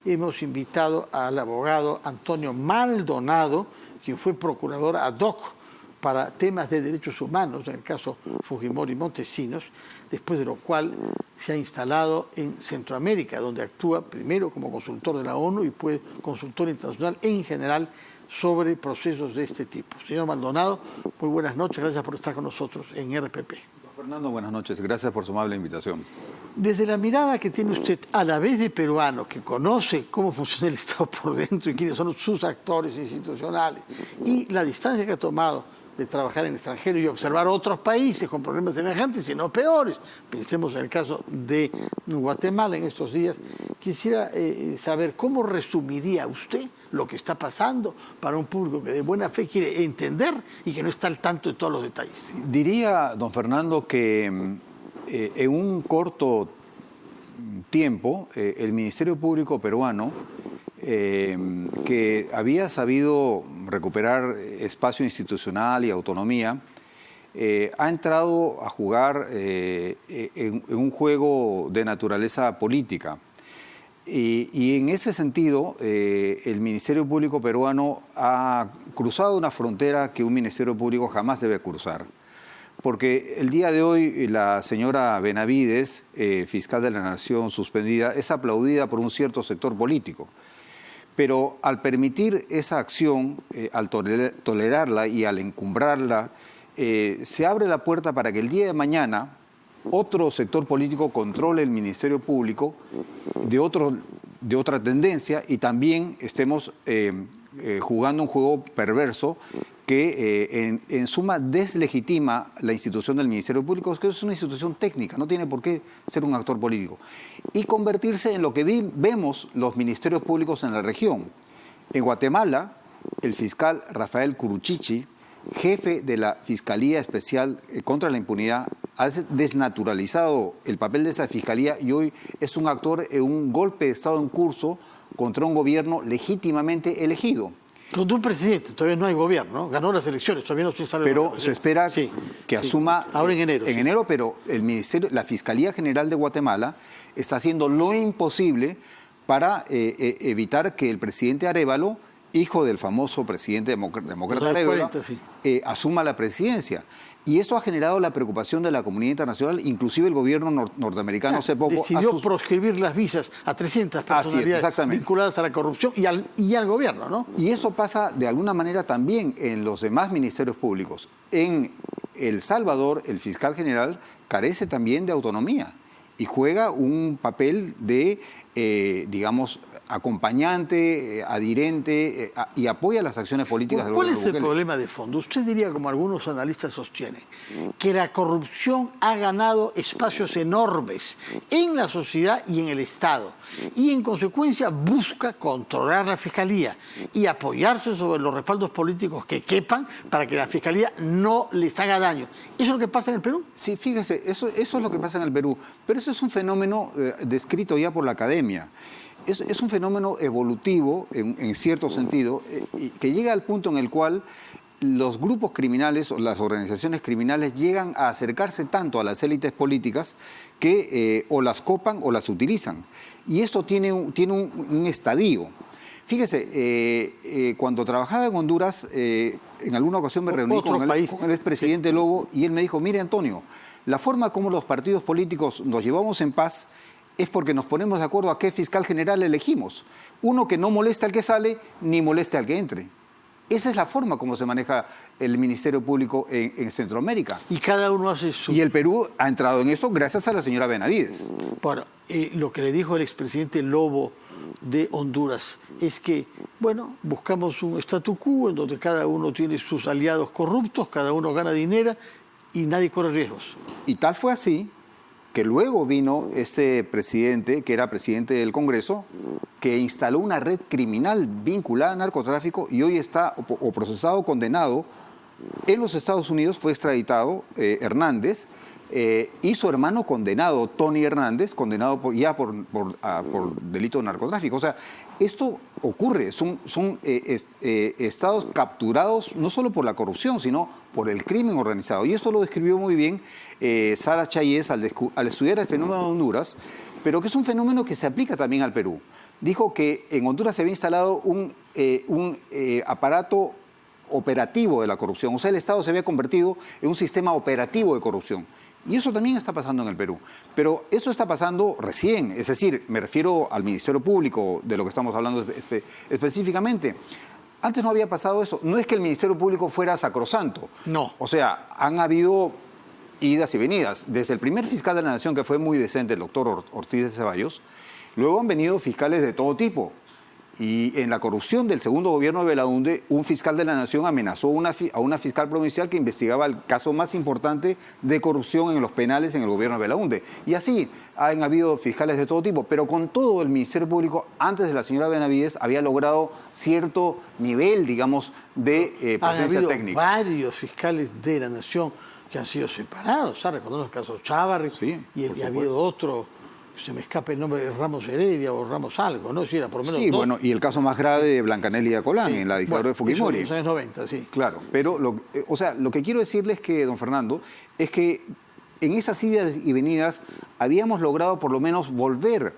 Hemos invitado al abogado Antonio Maldonado, quien fue procurador ad hoc para temas de derechos humanos, en el caso Fujimori Montesinos, después de lo cual se ha instalado en Centroamérica, donde actúa primero como consultor de la ONU y después consultor internacional en general sobre procesos de este tipo. Señor Maldonado, muy buenas noches, gracias por estar con nosotros en RPP. Fernando, buenas noches, gracias por su amable invitación. Desde la mirada que tiene usted, a la vez de peruano, que conoce cómo funciona el Estado por dentro y quiénes son sus actores institucionales, y la distancia que ha tomado de trabajar en el extranjero y observar otros países con problemas semejantes y no peores, pensemos en el caso de Guatemala en estos días, quisiera saber cómo resumiría usted lo que está pasando para un público que de buena fe quiere entender y que no está al tanto de todos los detalles. Diría, don Fernando, que en un corto tiempo el Ministerio Público peruano, que había sabido recuperar espacio institucional y autonomía, ha entrado a jugar en un juego de naturaleza política. Y en ese sentido, el Ministerio Público peruano ha cruzado una frontera que un Ministerio Público jamás debe cruzar. Porque el día de hoy la señora Benavides, fiscal de la Nación suspendida, es aplaudida por un cierto sector político. Pero al permitir esa acción, al tolerarla y al encumbrarla, se abre la puerta para que el día de mañana otro sector político controle el Ministerio Público de otra tendencia y también estemos jugando un juego perverso que en suma deslegitima la institución del Ministerio Público, que es una institución técnica, no tiene por qué ser un actor político, y convertirse en lo que vemos los ministerios públicos en la región. En Guatemala, el fiscal Rafael Curuchichi, jefe de la Fiscalía Especial contra la Impunidad, ha desnaturalizado el papel de esa fiscalía y hoy es un actor en un golpe de Estado en curso contra un gobierno legítimamente elegido. Contra un presidente, todavía no hay gobierno, ¿no? Ganó las elecciones, todavía no se instala el gobierno. Pero se espera que asuma ahora en enero. En enero, pero la Fiscalía General de Guatemala está haciendo lo imposible para evitar que el presidente Arévalo, hijo del famoso presidente demócrata Arévalo, asuma la presidencia. Y eso ha generado la preocupación de la comunidad internacional, inclusive el gobierno norteamericano hace poco decidió proscribir las visas a 300 personalidades vinculadas a la corrupción y al gobierno, ¿no? Y eso pasa de alguna manera también en los demás ministerios públicos. En El Salvador, el fiscal general carece también de autonomía y juega un papel de, digamos, acompañante, adherente y apoya las acciones políticas del gobierno. ¿Cuál es el problema de fondo? Usted diría, como algunos analistas sostienen, que la corrupción ha ganado espacios enormes en la sociedad y en el Estado y en consecuencia busca controlar la Fiscalía y apoyarse sobre los respaldos políticos que quepan para que la Fiscalía no les haga daño. ¿Eso es lo que pasa en el Perú? Sí, fíjese, eso es lo que pasa en el Perú, pero eso es un fenómeno descrito ya por la academia. Es un fenómeno evolutivo, en cierto sentido, que llega al punto en el cual los grupos criminales o las organizaciones criminales llegan a acercarse tanto a las élites políticas que o las copan o las utilizan. Y esto tiene un estadio. Fíjese, cuando trabajaba en Honduras, en alguna ocasión me reuní con el expresidente Lobo y él me dijo, mire Antonio, la forma como los partidos políticos nos llevamos en paz es porque nos ponemos de acuerdo a qué fiscal general elegimos. Uno que no moleste al que sale, ni moleste al que entre. Esa es la forma como se maneja el Ministerio Público en Centroamérica. Y cada uno hace su... Y el Perú ha entrado en eso gracias a la señora Benavides. Bueno, lo que le dijo el expresidente Lobo de Honduras es que, bueno, buscamos un statu quo en donde cada uno tiene sus aliados corruptos, cada uno gana dinero y nadie corre riesgos. Y tal fue así que luego vino este presidente, que era presidente del Congreso, que instaló una red criminal vinculada al narcotráfico y hoy está o procesado o condenado en los Estados Unidos. Fue extraditado Hernández y su hermano condenado, Tony Hernández, condenado por delito de narcotráfico. O sea, esto ocurre, son estados capturados no solo por la corrupción, sino por el crimen organizado. Y esto lo describió muy bien Sara Chayes al estudiar el fenómeno de Honduras, pero que es un fenómeno que se aplica también al Perú. dijo que en Honduras se había instalado un aparato operativo de la corrupción. O sea, el Estado se había convertido en un sistema operativo de corrupción. Y eso también está pasando en el Perú. Pero eso está pasando recién. Es decir, me refiero al Ministerio Público, de lo que estamos hablando específicamente. Antes no había pasado eso. No es que el Ministerio Público fuera sacrosanto. No. O sea, han habido idas y venidas. Desde el primer fiscal de la Nación, que fue muy decente, el doctor Ortiz de Ceballos, luego han venido fiscales de todo tipo. Y en la corrupción del segundo gobierno de Belaúnde, un fiscal de la Nación amenazó a una fiscal provincial que investigaba el caso más importante de corrupción en los penales en el gobierno de Belaúnde. Y así han habido fiscales de todo tipo. Pero con todo, el Ministerio Público, antes de la señora Benavides, había logrado cierto nivel, digamos, de presencia técnica. Han habido varios fiscales de la Nación que han sido separados. Recordemos el caso Chávarri, sí, y ha habido otro... Se me escapa el nombre de Ramos Heredia o Ramos algo, ¿no? Si era por lo menos sí, dos. bueno, y el caso más grave de Blancanelli y Acolán, en la dictadura de Fujimori. En los años 90, sí. Claro, pero o sea, lo que quiero decirles que, don Fernando, es que en esas idas y venidas habíamos logrado por lo menos volver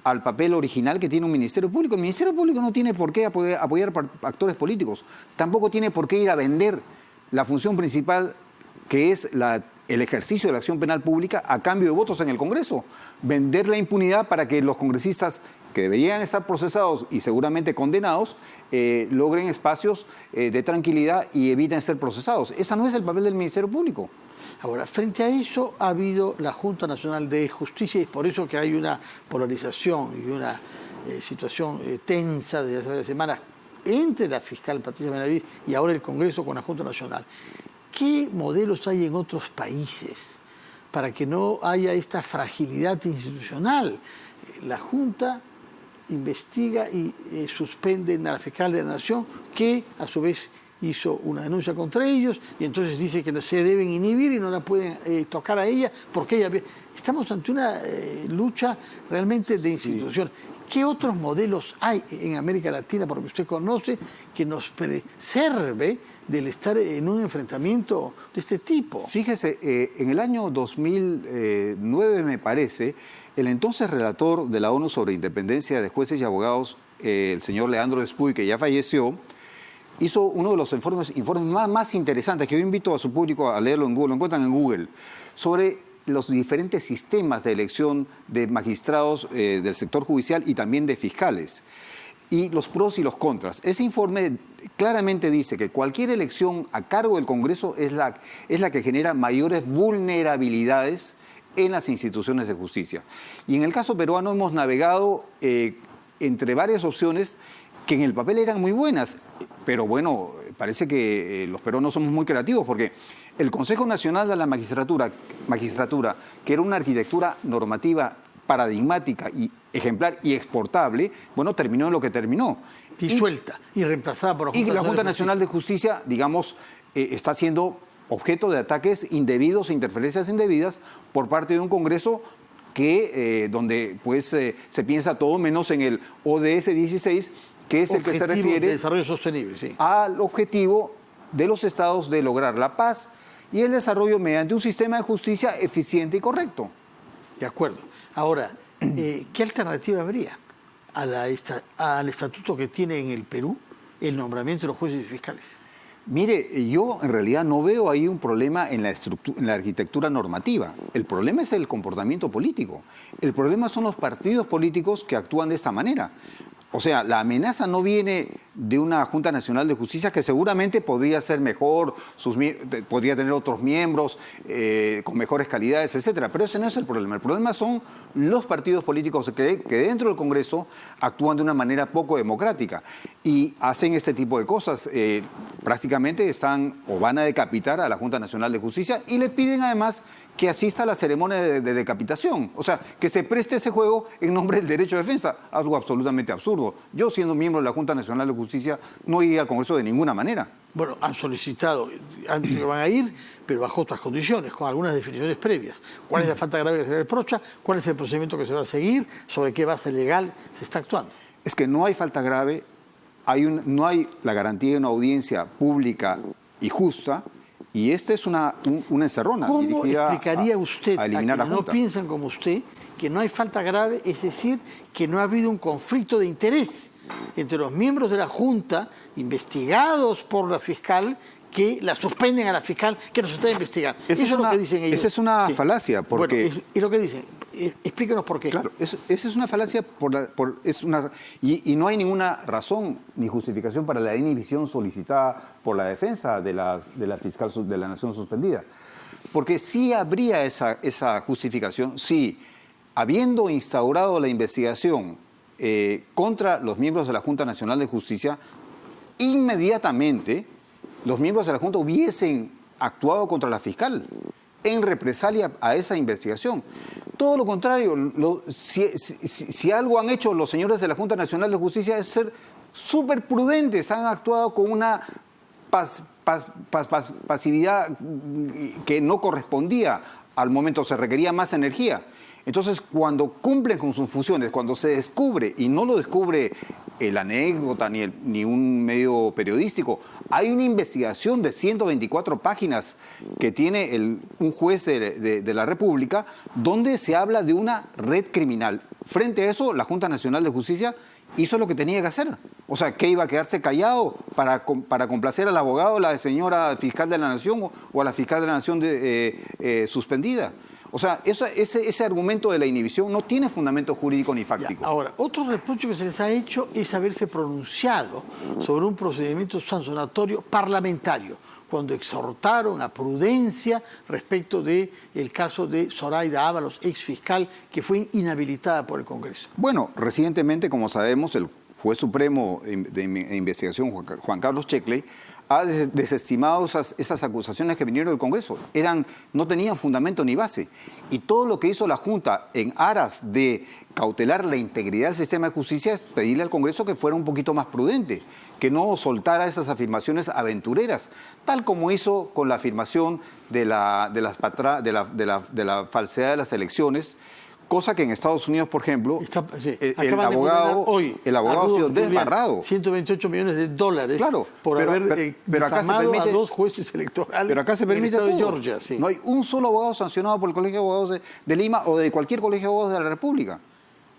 al papel original que tiene un Ministerio Público. El Ministerio Público no tiene por qué apoyar actores políticos, tampoco tiene por qué ir a vender la función principal, que es el ejercicio de la acción penal pública a cambio de votos en el Congreso. Vender la impunidad para que los congresistas que deberían estar procesados y seguramente condenados logren espacios de tranquilidad y eviten ser procesados. Ese no es el papel del Ministerio Público. Ahora, frente a eso ha habido la Junta Nacional de Justicia y es por eso que hay una polarización y una situación tensa desde hace varias semanas entre la fiscal Patricia Benavides y ahora el Congreso con la Junta Nacional. ¿Qué modelos hay en otros países para que no haya esta fragilidad institucional? La Junta investiga y suspende a la fiscal de la Nación, que a su vez hizo una denuncia contra ellos y entonces dice que no se deben inhibir y no la pueden tocar a ella porque ella... Estamos ante una lucha realmente de instituciones. ¿Qué otros modelos hay en América Latina, por lo que usted conoce, que nos preserve del estar en un enfrentamiento de este tipo? Fíjese, en el año 2009, me parece, el entonces relator de la ONU sobre independencia de jueces y abogados, el señor Leandro Despuy, que ya falleció, hizo uno de los informes más interesantes, que yo invito a su público a leerlo en Google, lo encuentran en Google, sobre los diferentes sistemas de elección de magistrados del sector judicial y también de fiscales, y los pros y los contras. Ese informe claramente dice que cualquier elección a cargo del Congreso es la que genera mayores vulnerabilidades en las instituciones de justicia. Y en el caso peruano hemos navegado entre varias opciones que en el papel eran muy buenas, pero bueno, parece que los peruanos somos muy creativos porque el Consejo Nacional de la Magistratura, que era una arquitectura normativa paradigmática y ejemplar y exportable, bueno, terminó en lo que terminó. Disuelta y reemplazada por la Junta Nacional de Justicia, digamos, está siendo objeto de ataques indebidos e interferencias indebidas por parte de un Congreso que, donde pues se piensa todo menos en el ODS 16, que es el que se refiere de desarrollo sostenible, sí, al objetivo de los estados de lograr la paz y el desarrollo mediante un sistema de justicia eficiente y correcto. De acuerdo. Ahora, ¿qué alternativa habría al estatuto que tiene en el Perú el nombramiento de los jueces y fiscales? Mire, yo en realidad no veo ahí un problema en la arquitectura normativa. El problema es el comportamiento político. El problema son los partidos políticos que actúan de esta manera. O sea, la amenaza no viene de una Junta Nacional de Justicia que seguramente podría ser mejor, podría tener otros miembros con mejores calidades, etcétera. Pero ese no es el problema. El problema son los partidos políticos que dentro del Congreso actúan de una manera poco democrática y hacen este tipo de cosas. Prácticamente están o van a decapitar a la Junta Nacional de Justicia y le piden además que asista a la ceremonia de decapitación. O sea, que se preste ese juego en nombre del derecho de defensa. Algo absolutamente absurdo. Yo, siendo miembro de la Junta Nacional de Justicia, no iría al Congreso de ninguna manera. Bueno, han solicitado, van a ir, pero bajo otras condiciones, con algunas definiciones previas. ¿Cuál es la falta grave que se le reprocha? ¿Cuál es el procedimiento que se va a seguir? ¿Sobre qué base legal se está actuando? Es que no hay falta grave, no hay la garantía de una audiencia pública y justa, y esta es una encerrona ¿Cómo dirigida explicaría usted a eliminar a quienes la Junta? no piensan como usted que no hay falta grave, es decir, que no ha habido un conflicto de interés entre los miembros de la Junta, investigados por la fiscal, que la suspenden a la fiscal, que nos está investigando. Eso es lo que dicen ellos. Esa es una falacia, porque... Bueno, es lo que dicen. Explíquenos por qué. Claro, esa es una falacia, y no hay ninguna razón ni justificación para la inhibición solicitada por la defensa de la fiscal de la nación suspendida. Porque sí habría esa justificación si, habiendo instaurado la investigación contra los miembros de la Junta Nacional de Justicia, inmediatamente los miembros de la Junta hubiesen actuado contra la fiscal en represalia a esa investigación. Todo lo contrario, si algo han hecho los señores de la Junta Nacional de Justicia es ser súper prudentes, han actuado con una pasividad que no correspondía al momento, se requería más energía. Entonces, cuando cumplen con sus funciones, cuando se descubre, y no lo descubre la anécdota ni un medio periodístico, hay una investigación de 124 páginas que tiene un juez de la República, donde se habla de una red criminal. Frente a eso, la Junta Nacional de Justicia hizo lo que tenía que hacer. O sea, ¿qué iba a quedarse callado para complacer al abogado, la señora fiscal de la Nación o a la fiscal de la Nación suspendida? O sea, ese argumento de la inhibición no tiene fundamento jurídico ni fáctico. Ya, ahora, otro reproche que se les ha hecho es haberse pronunciado sobre un procedimiento sancionatorio parlamentario, cuando exhortaron a prudencia respecto del caso de Zoraida Ábalos, ex fiscal, que fue inhabilitada por el Congreso. Bueno, recientemente, como sabemos, el juez supremo de investigación, Juan Carlos Checkley, ha desestimado esas acusaciones que vinieron del Congreso. No tenían fundamento ni base. Y todo lo que hizo la Junta en aras de cautelar la integridad del sistema de justicia es pedirle al Congreso que fuera un poquito más prudente, que no soltara esas afirmaciones aventureras, tal como hizo con la afirmación de la falsedad de las elecciones. Cosa que en Estados Unidos, por ejemplo, el abogado ha sido desbarrado. 128 millones de dólares, claro, por haber difamado a 2 jueces electorales. Pero acá se permite en el estado de Georgia. Sí. No hay un solo abogado sancionado por el Colegio de Abogados de Lima o de cualquier colegio de abogados de la República.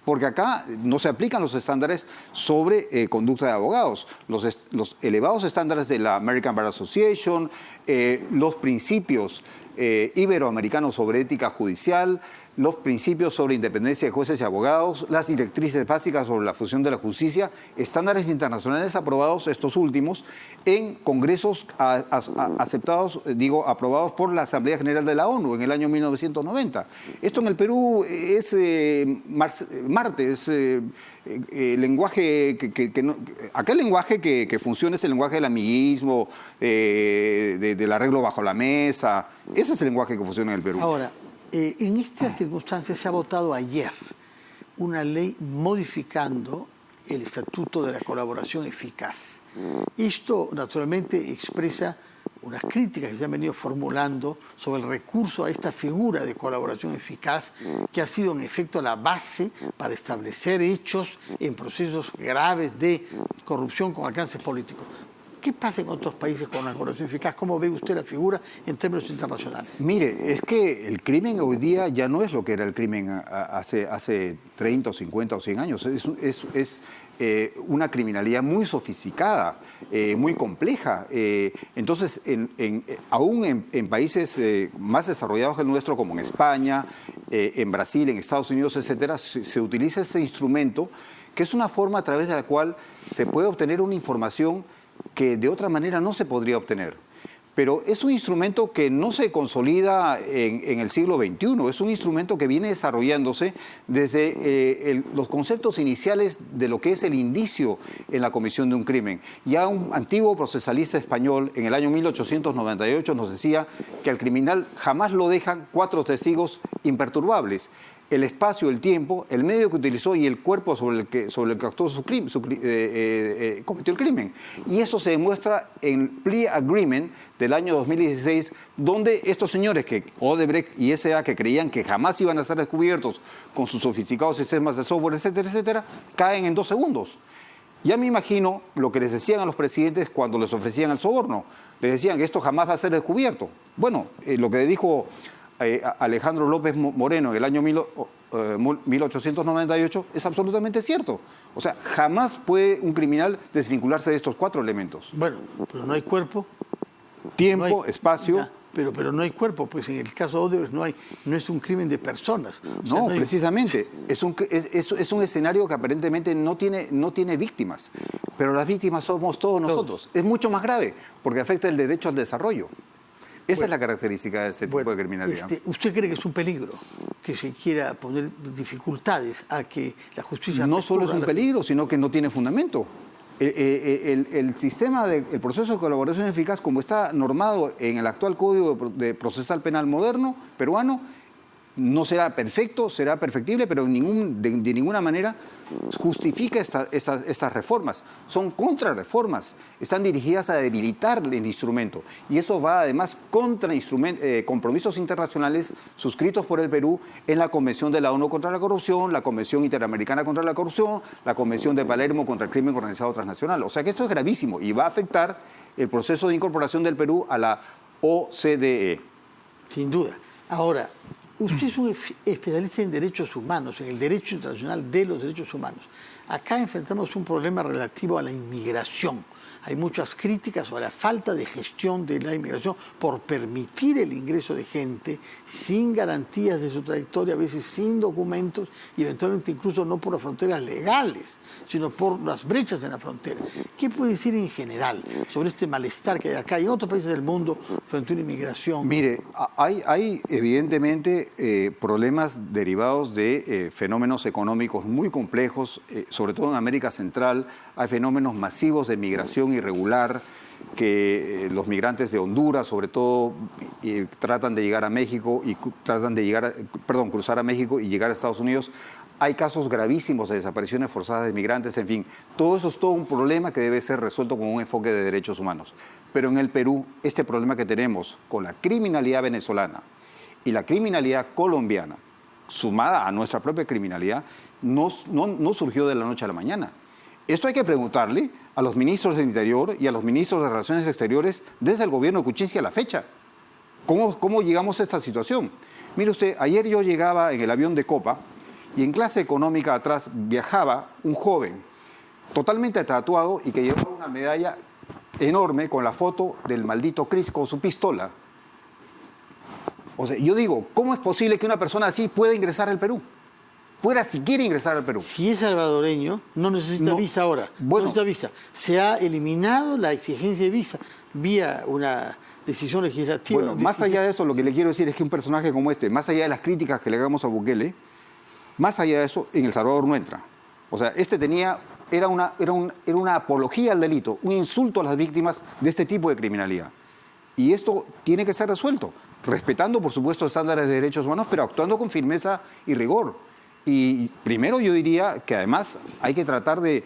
Porque acá no se aplican los estándares sobre conducta de abogados. Los elevados estándares de la American Bar Association, los principios iberoamericanos sobre ética judicial, los principios sobre independencia de jueces y abogados, las directrices básicas sobre la función de la justicia, estándares internacionales aprobados, estos últimos, en congresos aprobados por la Asamblea General de la ONU en el año 1990. Esto en el Perú es Marte, es lenguaje aquel lenguaje que funciona es el lenguaje del amiguismo, del arreglo bajo la mesa. Ese es el lenguaje que funciona en el Perú. Ahora, en estas circunstancias se ha votado ayer una ley modificando el Estatuto de la Colaboración Eficaz. Esto, naturalmente, expresa unas críticas que se han venido formulando sobre el recurso a esta figura de colaboración eficaz, que ha sido en efecto la base para establecer hechos en procesos graves de corrupción con alcances políticos. ¿Qué pasa en otros países con la colaboración eficaz? ¿Cómo ve usted la figura en términos internacionales? Mire, es que el crimen hoy día ya no es lo que era el crimen hace 30 o 50 o 100 años. Es una criminalidad muy sofisticada, muy compleja. Entonces, aún en países más desarrollados que el nuestro, como en España, en Brasil, en Estados Unidos, etcétera, se utiliza este instrumento, que es una forma a través de la cual se puede obtener una información que de otra manera no se podría obtener. Pero es un instrumento que no se consolida en el siglo XXI, es un instrumento que viene desarrollándose desde los conceptos iniciales de lo que es el indicio en la comisión de un crimen. Ya un antiguo procesalista español en el año 1898 nos decía que al criminal jamás lo dejan 4 testigos imperturbables: el espacio, el tiempo, el medio que utilizó y el cuerpo sobre el que actuó cometió el crimen. Y eso se demuestra en el Plea Agreement del año 2016, donde estos señores, Odebrecht y S.A., que creían que jamás iban a ser descubiertos con sus sofisticados sistemas de software, etcétera, etcétera, caen en 2 segundos. Ya me imagino lo que les decían a los presidentes cuando les ofrecían el soborno. Les decían que esto jamás va a ser descubierto. Bueno, lo que dijo Alejandro López Moreno en el año 1898 es absolutamente cierto. O sea, jamás puede un criminal desvincularse de estos 4 elementos. Bueno, pero no hay cuerpo. Tiempo, No hay- espacio. Ya, pero no hay cuerpo, pues en el caso de Odebrecht no es un crimen de personas. O sea, No, hay- precisamente. Es un escenario que aparentemente no tiene víctimas. Pero las víctimas somos todos nosotros. Es mucho más grave porque afecta el derecho al desarrollo. Esa es la característica de este tipo de criminalidad. ¿Usted cree que es un peligro que se quiera poner dificultades a que la justicia... No solo es recurra un a la- peligro, sino que no tiene fundamento. El sistema el proceso de colaboración eficaz, como está normado en el actual Código de Procesal Penal moderno peruano, no será perfecto, será perfectible, pero de ninguna manera justifica estas reformas. Son contrarreformas, están dirigidas a debilitar el instrumento. Y eso va además contra compromisos internacionales suscritos por el Perú en la Convención de la ONU contra la Corrupción, la Convención Interamericana contra la Corrupción, la Convención de Palermo contra el Crimen Organizado Transnacional. O sea que esto es gravísimo y va a afectar el proceso de incorporación del Perú a la OCDE. Sin duda. Ahora, usted es un especialista en derechos humanos, en el derecho internacional de los derechos humanos. Acá enfrentamos un problema relativo a la inmigración. Hay muchas críticas sobre la falta de gestión de la inmigración por permitir el ingreso de gente sin garantías de su trayectoria, a veces sin documentos y eventualmente incluso no por las fronteras legales, sino por las brechas en la frontera. ¿Qué puede decir en general sobre este malestar que hay acá y en otros países del mundo frente a una inmigración? Mire, hay evidentemente problemas derivados de fenómenos económicos muy complejos, sobre todo en América Central. Hay fenómenos masivos de migración irregular que los migrantes de Honduras, sobre todo, tratan de llegar a México y cruzar a México y llegar a Estados Unidos. Hay casos gravísimos de desapariciones forzadas de migrantes, en fin. Todo eso es todo un problema que debe ser resuelto con un enfoque de derechos humanos. Pero en el Perú, este problema que tenemos con la criminalidad venezolana y la criminalidad colombiana, sumada a nuestra propia criminalidad, no surgió de la noche a la mañana. Esto hay que preguntarle a los ministros del Interior y a los ministros de Relaciones Exteriores desde el gobierno de Kuczynski a la fecha. ¿Cómo llegamos a esta situación? Mire usted, ayer yo llegaba en el avión de Copa y en clase económica atrás viajaba un joven totalmente tatuado y que llevaba una medalla enorme con la foto del maldito Cris con su pistola. O sea, yo digo, ¿cómo es posible que una persona así pueda ingresar al Perú? Pueda siquiera ingresar al Perú. Si es salvadoreño, no necesita visa ahora. Bueno, no necesita visa. Se ha eliminado la exigencia de visa vía una decisión legislativa. Bueno, más allá de eso, lo que le quiero decir es que un personaje como este, más allá de las críticas que le hagamos a Bukele, más allá de eso, en El Salvador no entra. O sea, era una apología al delito, un insulto a las víctimas de este tipo de criminalidad. Y esto tiene que ser resuelto, respetando, por supuesto, estándares de derechos humanos, pero actuando con firmeza y rigor. Y primero yo diría que además hay que tratar de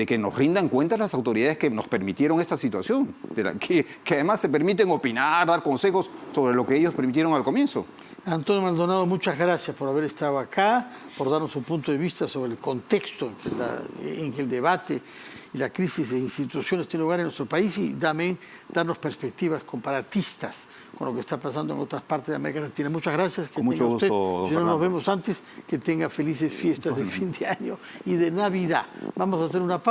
que nos rindan cuentas las autoridades que nos permitieron esta situación, que además se permiten opinar, dar consejos sobre lo que ellos permitieron al comienzo. Antonio Maldonado, muchas gracias por haber estado acá, por darnos un punto de vista sobre el contexto en que el debate y la crisis de instituciones tiene lugar en nuestro país y también darnos perspectivas comparatistas con lo que está pasando en otras partes de América Latina. Muchas gracias. Con mucho gusto, Si no nos vemos antes, que tenga felices fiestas de fin de año y de Navidad. Vamos a hacer una pausa.